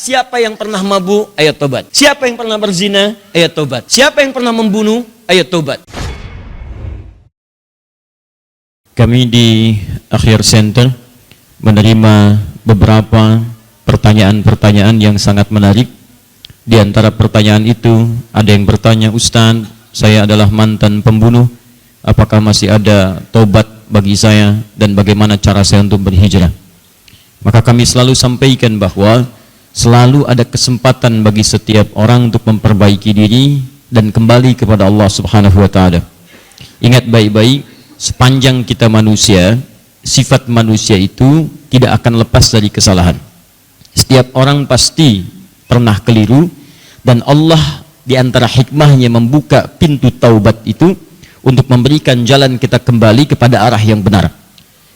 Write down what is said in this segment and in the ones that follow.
Siapa yang pernah mabuk, ayo tobat. Siapa yang pernah berzina, ayo tobat. Siapa yang pernah membunuh, ayo tobat. Kami di Akhir Center menerima beberapa pertanyaan-pertanyaan yang sangat menarik. Di antara pertanyaan itu ada yang bertanya, Ustaz, saya adalah mantan pembunuh, apakah masih ada tobat bagi saya dan bagaimana cara saya untuk berhijrah? Maka kami selalu sampaikan bahwa selalu ada kesempatan bagi setiap orang untuk memperbaiki diri dan kembali kepada Allah Subhanahu wa taala. Ingat baik-baik, sepanjang kita manusia, sifat manusia itu tidak akan lepas dari kesalahan. Setiap orang pasti pernah keliru, dan Allah di antara hikmahnya membuka pintu taubat itu untuk memberikan jalan kita kembali kepada arah yang benar.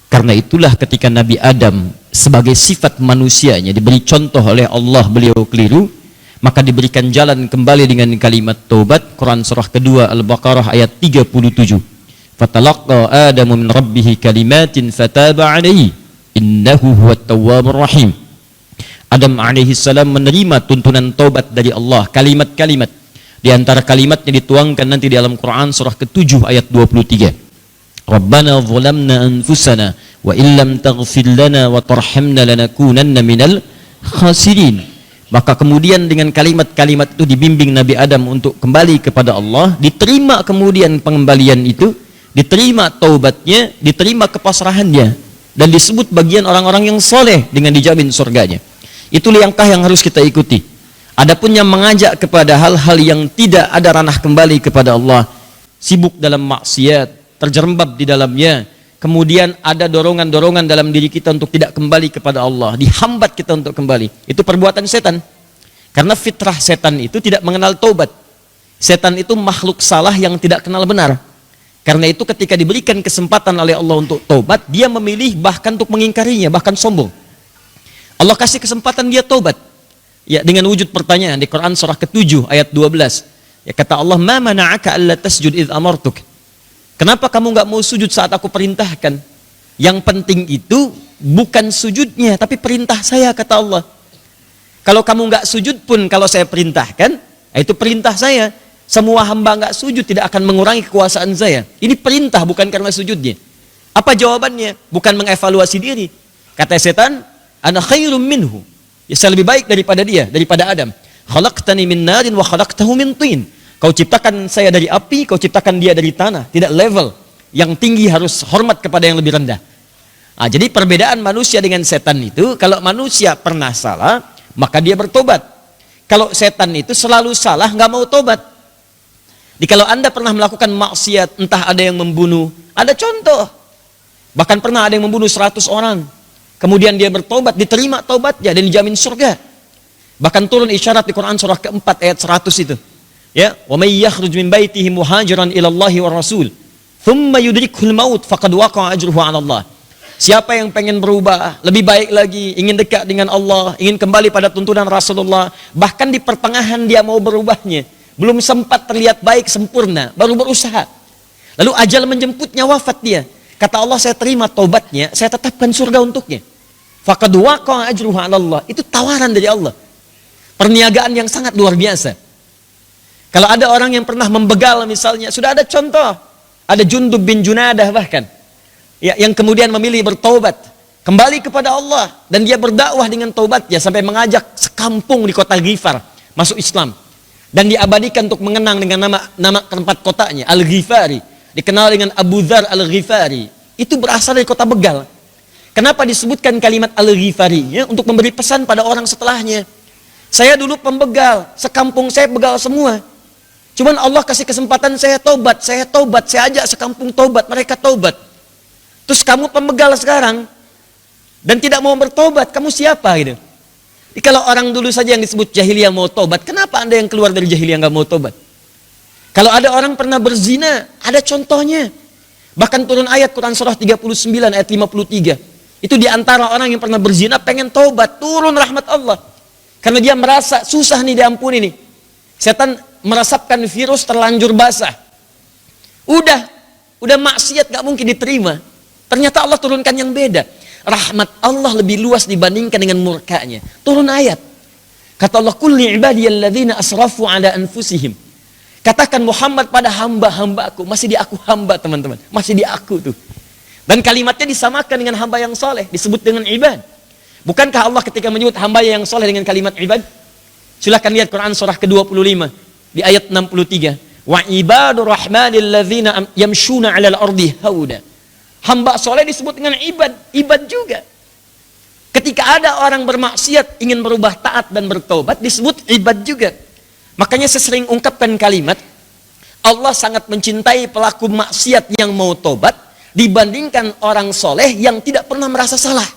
Karena itulah ketika Nabi Adam sebagai sifat manusianya diberi contoh oleh Allah, beliau keliru, maka diberikan jalan kembali dengan kalimat taubat. Quran surah kedua Al-Baqarah ayat 37. Fatalaqqa Adamu min rabbih kalimatin fataba alaihi innahu huwat tawwabur rahim. Adam alaihi salam menerima tuntunan taubat dari Allah, kalimat-kalimat. Di antara kalimatnya dituangkan nanti di dalam Quran surah ke-7 ayat 23. Rabbana zalamna anfusana wa illam taghfir lana wa tarhamna lanakunanna minal khasirin. Maka kemudian dengan kalimat-kalimat itu dibimbing Nabi Adam untuk kembali kepada Allah, diterima kemudian pengembalian itu, diterima taubatnya, diterima kepasrahannya, dan disebut bagian orang-orang yang soleh dengan dijamin surganya. Itu langkah yang harus kita ikuti. Adapun yang mengajak kepada hal-hal yang tidak ada ranah kembali kepada Allah, sibuk dalam maksiat, terjerembab di dalamnya, kemudian ada dorongan-dorongan dalam diri kita untuk tidak kembali kepada Allah, dihambat kita untuk kembali, itu perbuatan setan. Karena fitrah setan itu tidak mengenal taubat. Setan itu makhluk salah yang tidak kenal benar. Karena itu ketika diberikan kesempatan oleh Allah untuk taubat, dia memilih bahkan untuk mengingkarinya, bahkan sombong. Allah kasih kesempatan dia taubat, ya, dengan wujud pertanyaan di Quran surah ke-7 ayat 12. Ya, kata Allah, ma mana'aka alla tasjud idh amartuk. Kenapa kamu nggak mau sujud saat aku perintahkan? Yang penting itu bukan sujudnya, tapi perintah saya, kata Allah. Kalau kamu nggak sujud pun kalau saya perintahkan, itu perintah saya. Semua hamba nggak sujud tidak akan mengurangi kekuasaan saya. Ini perintah, bukan karena sujudnya. Apa jawabannya? Bukan mengevaluasi diri. Kata setan, ana khairum minhu. Ya, saya lebih baik daripada dia, daripada Adam. Khalaqtani min narin wa khalaqtahu min tin. Kau ciptakan saya dari api, kau ciptakan dia dari tanah. Tidak level. Yang tinggi harus hormat kepada yang lebih rendah. Nah, jadi perbedaan manusia dengan setan itu, kalau manusia pernah salah, maka dia bertobat. Kalau setan itu selalu salah, nggak mau tobat. Jadi kalau Anda pernah melakukan maksiat, entah ada yang membunuh, ada contoh. Bahkan pernah ada yang membunuh 100 orang. Kemudian dia bertobat, diterima taubatnya dan dijamin surga. Bahkan turun isyarat di Quran surah keempat ayat 100 itu. Ya, wa may yakhruj min baitihi muhajiran ila Allahi wa rasul, thumma yudrikuhul maut faqad waqa'a ajruhu 'ala Allah. Siapa yang pengen berubah, lebih baik lagi, ingin dekat dengan Allah, ingin kembali pada tuntunan Rasulullah, bahkan di pertengahan dia mau berubahnya, belum sempat terlihat baik sempurna, baru berusaha. Lalu ajal menjemputnya, wafat dia. Kata Allah, saya terima taubatnya, saya tetapkan surga untuknya. Faqad waqa'a ajruhu 'ala Allah. Itu tawaran dari Allah. Perniagaan yang sangat luar biasa. Kalau ada orang yang pernah membegal misalnya, sudah ada contoh. Ada Jundub bin Junadah bahkan, ya, yang kemudian memilih bertaubat, kembali kepada Allah, dan dia berdakwah dengan taubatnya sampai mengajak sekampung di kota Ghifar masuk Islam. Dan diabadikan untuk mengenang dengan nama tempat kotanya, Al-Ghifari. Dikenal dengan Abu Dzar Al-Ghifari. Itu berasal dari kota begal. Kenapa disebutkan kalimat Al-Ghifari? Ya, untuk memberi pesan pada orang setelahnya. Saya dulu pembegal, sekampung saya begal semua. Cuman Allah kasih kesempatan saya taubat, saya ajak sekampung taubat, mereka taubat. Terus kamu pembegal sekarang dan tidak mau bertobat, kamu siapa gitu? Jadi kalau orang dulu saja yang disebut jahiliyah mau taubat, kenapa Anda yang keluar dari jahiliyah nggak mau taubat? Kalau ada orang pernah berzina, ada contohnya. Bahkan turun ayat Quran surah 39 ayat 53. Itu diantara orang yang pernah berzina pengen taubat, turun rahmat Allah. Karena dia merasa susah nih diampuni nih. Setan merasapkan virus terlanjur basah. Udah maksiat gak mungkin diterima. Ternyata Allah turunkan yang beda. Rahmat Allah lebih luas dibandingkan dengan murkanya. Turun ayat. Kata Allah, "Qul li ibadiyalladzina asrafu ala anfusihim." Katakan Muhammad pada hamba-hambaku, masih di aku hamba teman-teman, masih di aku tuh. Dan kalimatnya disamakan dengan hamba yang soleh, disebut dengan ibad. Bukankah Allah ketika menyebut hamba yang soleh dengan kalimat ibad? Silahkan lihat Quran surah ke-25 di ayat 63. Wa ibadur rahmanil ladzina yamshuna 'alal ardi hauda. Hamba soleh disebut dengan ibad, ibad juga. Ketika ada orang bermaksiat ingin berubah taat dan bertobat disebut ibad juga. Makanya saya sering ungkapkan kalimat Allah sangat mencintai pelaku maksiat yang mau tobat dibandingkan orang soleh yang tidak pernah merasa salah.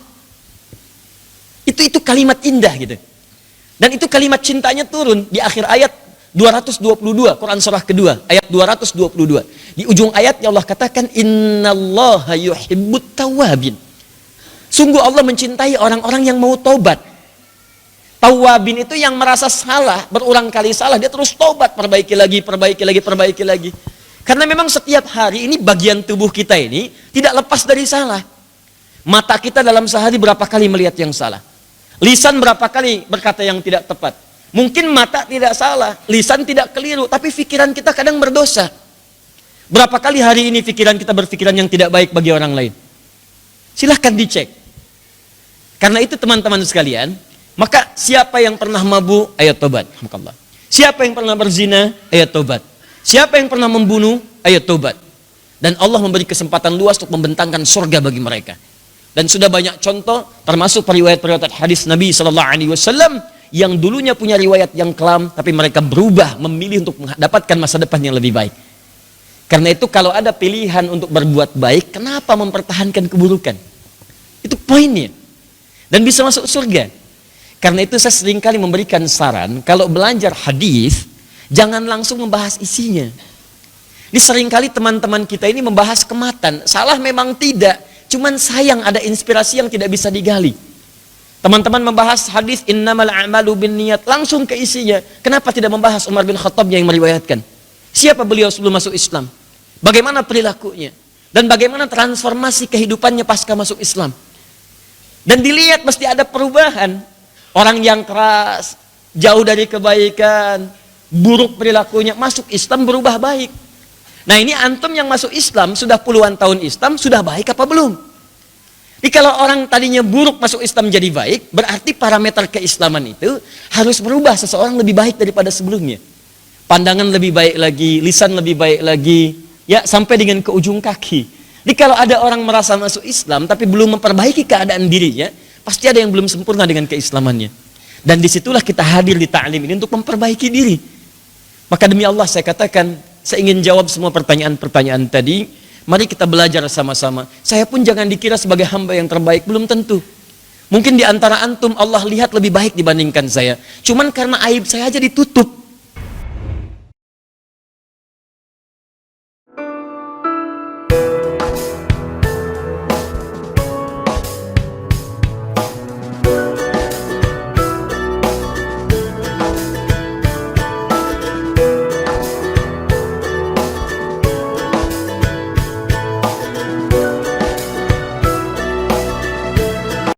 Itu kalimat indah gitu. Dan itu kalimat cintanya turun di akhir ayat 222 Quran surah kedua ayat 222. Di ujung ayatnya Allah katakan innallaha yuhibbut tawwabin. Sungguh Allah mencintai orang-orang yang mau tobat. Tawwabin itu yang merasa salah, berulang kali salah, dia terus tobat, perbaiki lagi, perbaiki lagi, perbaiki lagi. Karena memang setiap hari ini bagian tubuh kita ini tidak lepas dari salah. Mata kita dalam sehari berapa kali melihat yang salah. Lisan berapa kali berkata yang tidak tepat. Mungkin mata tidak salah, lisan tidak keliru, tapi pikiran kita kadang berdosa. Berapa kali hari ini pikiran kita berpikiran yang tidak baik bagi orang lain? Silahkan dicek. Karena itu teman-teman sekalian, maka siapa yang pernah mabuk, ayo tobat. Siapa yang pernah berzina, ayo tobat. Siapa yang pernah membunuh, ayo tobat. Dan Allah memberi kesempatan luas untuk membentangkan surga bagi mereka. Dan sudah banyak contoh, termasuk periwayat-periwayat hadis Nabi SAW, yang dulunya punya riwayat yang kelam, tapi mereka berubah, memilih untuk mendapatkan masa depan yang lebih baik. Karena itu kalau ada pilihan untuk berbuat baik, kenapa mempertahankan keburukan? Itu poinnya. Dan bisa masuk surga. Karena itu saya seringkali memberikan saran, kalau belajar hadis, jangan langsung membahas isinya. Ini seringkali teman-teman kita ini membahas kematan. Salah memang tidak, cuman sayang ada inspirasi yang tidak bisa digali. Teman-teman membahas hadis innamal a'malu binniyat, langsung ke isinya. Kenapa tidak membahas Umar bin Khattab yang meriwayatkan? Siapa beliau sebelum masuk Islam? Bagaimana perilakunya? Dan bagaimana transformasi kehidupannya pasca masuk Islam? Dan dilihat mesti ada perubahan. Orang yang keras, jauh dari kebaikan, buruk perilakunya, masuk Islam berubah baik. Nah ini antum yang masuk Islam, sudah puluhan tahun Islam, sudah baik apa belum? Jadi kalau orang tadinya buruk masuk Islam jadi baik, berarti parameter keislaman itu harus berubah, seseorang lebih baik daripada sebelumnya. Pandangan lebih baik lagi, lisan lebih baik lagi, ya sampai dengan ke ujung kaki. Jadi kalau ada orang merasa masuk Islam tapi belum memperbaiki keadaan dirinya, pasti ada yang belum sempurna dengan keislamannya. Dan disitulah kita hadir di ta'lim ini untuk memperbaiki diri. Maka demi Allah saya katakan, saya ingin jawab semua pertanyaan-pertanyaan tadi. Mari kita belajar sama-sama. Saya pun jangan dikira sebagai hamba yang terbaik, belum tentu. Mungkin di antara antum Allah lihat lebih baik dibandingkan saya. Cuman karena aib saya aja ditutup.